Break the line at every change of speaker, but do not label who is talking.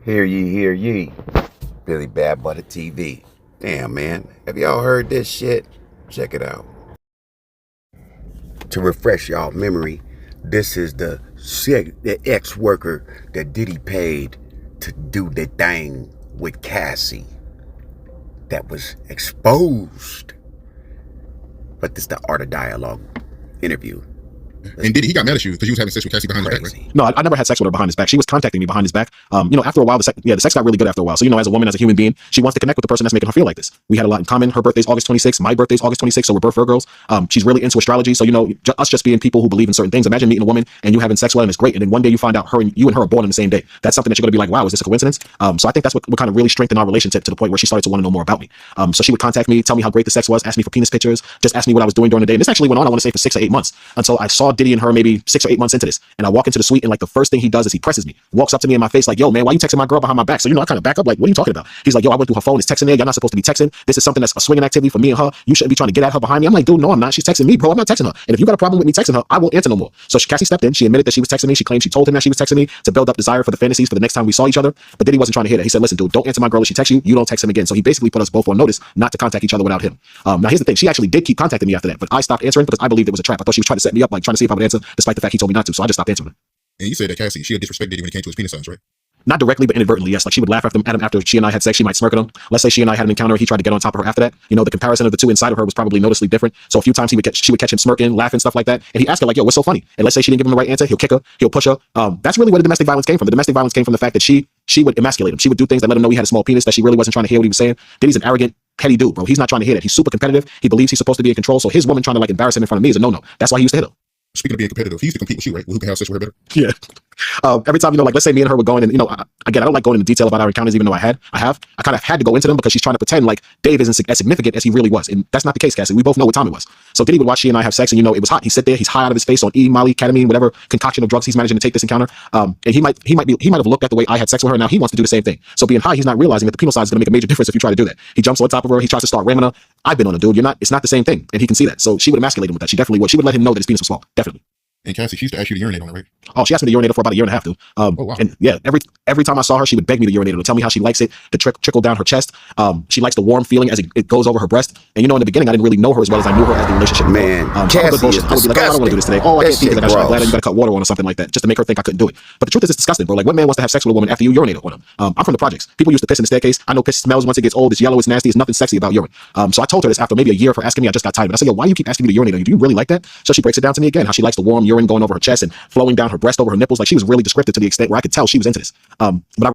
Hear ye, hear ye. Billy Bad Butter TV. Damn, man. Have y'all heard this shit? Check it out. To refresh y'all memory, this is the ex-worker that Diddy paid to do the thing with Cassie that was exposed. But this is the Art of Dialogue interview.
And he got mad at you because you was having sex with Cassie behind his back, right?
No, I never had sex with her behind his back. She was contacting me behind his back. After a while, the sex got really good after a while. So, as a woman, as a human being, she wants to connect with the person that's making her feel like this. We had a lot in common. Her birthday's August 26th. My birthday's August 26th. So we're both Virgos. She's really into astrology. So, us just being people who believe in certain things. Imagine meeting a woman and you having sex with her and it's great. And then one day you find out you and her are born on the same day. That's something that you're going to be like, wow, is this a coincidence? So I think that's what kind of really strengthened our relationship to the point where she started to want to know more about me. So she would contact me, tell me how great the sex was, ask me for penis pictures, just ask me what I was doing during the day. And this actually went on, I want to say, for 6 or 8 months until I saw Diddy and her maybe 6 or 8 months into this. And I walk into the suite and like the first thing he does is he presses me, walks up to me in my face like, yo, man, why you texting my girl behind my back? So, I kind of back up like, what are you talking about? He's like, yo, I went through her phone. It's texting there. You're not supposed to be texting. This is something that's a swinging activity for me and her. You shouldn't be trying to get at her behind me. I'm like, dude, no, I'm not. She's texting me, bro. I'm not texting her. And if you got a problem with me texting her, I won't answer no more. So Cassie stepped in. She admitted that she was texting me. She claimed she told him that she was texting me to build up desire for the fantasies for the next time we saw each other. But Diddy wasn't trying to hear that. He said, listen, dude, don't answer my girl if she texts you. You don't text him again. So he basically put us both on notice not to contact each other without him. Now here's the thing. She actually did keep contacting me after that, but I stopped answering because I believed it was a trap. I thought she was trying to set me up, like trying to see if I would answer, despite the fact he told me not to. So I just stopped answering her.
And you said that Cassie, she had disrespected Diddy when it came to his penis size, right?
Not directly, but inadvertently, yes. Like she would laugh at him after she and I had sex. She might smirk at him. Let's say she and I had an encounter. He tried to get on top of her after that. The comparison of the two inside of her was probably noticeably different. So a few times she would catch him smirking, laughing, stuff like that. And he'd ask her like, yo, what's so funny? And let's say she didn't give him the right answer. He'll kick her. He'll push her. That's really where the domestic violence came from. The domestic violence came from the fact that she would emasculate him. She would do things that let him know he had a small penis, that she really wasn't trying to hear what he was saying. Diddy's an arrogant, petty dude, bro. He's not trying to hear that. He's super competitive. He believes he's supposed to be in control. So his woman trying to like embarrass him in front of me is a no-no. That's why he used to hit her.
Speaking of being competitive, he used to compete with you, right? Who can have sex with her better?
Yeah. Every time, like, let's say me and her were going, and, again, I don't like going into detail about our encounters, even though I kind of had to go into them because she's trying to pretend like Dave isn't as significant as he really was. And that's not the case, Cassie. We both know what time it was. So Diddy would watch she and I have sex, and, it was hot. He'd sit there, he's high out of his face on E, Molly, ketamine, whatever concoction of drugs he's managing to take this encounter. And he might have looked at the way I had sex with her. Now he wants to do the same thing. So being high, he's not realizing that the penal size is going to make a major difference if you try to do that. He jumps on top of her. He tries to start ramming her. I've been on a dude. It's not the same thing. And he can see that. So she would emasculate him with that. She definitely would. She would let him know that his penis was small. Definitely.
And Cassie, she used to ask you to urinate on it, right?
Oh, she asked me to urinate her for about a year and a half, dude.
Oh, wow.
And yeah, every time I saw her, she would beg me to urinate her, to tell me how she likes it to trickle down her chest. She likes the warm feeling as it goes over her breast. And in the beginning, I didn't really know her as well as I knew her as the relationship.
Man,
Cassie is I would be like, oh, I don't want to do this today. Oh, I can't pee because I got a shot of bladder. You got to cut water on or something like that, just to make her think I couldn't do it. But the truth is, it's disgusting, bro. Like, what man wants to have sex with a woman after you urinate on them? I'm from the projects. People used to piss in the staircase. I know piss smells once it gets old. It's yellow. It's nasty. There's nothing sexy about urine. So I told her this after maybe a year of her asking me. I just got tired of it. I said, yo, why do you keep asking me to urinate on you? Do you really like that? So she breaks it down to me again, how she likes the warm urine going over her chest and flowing down her breast over her nipples. Like she was really descriptive to the extent where I could tell she was into this. But I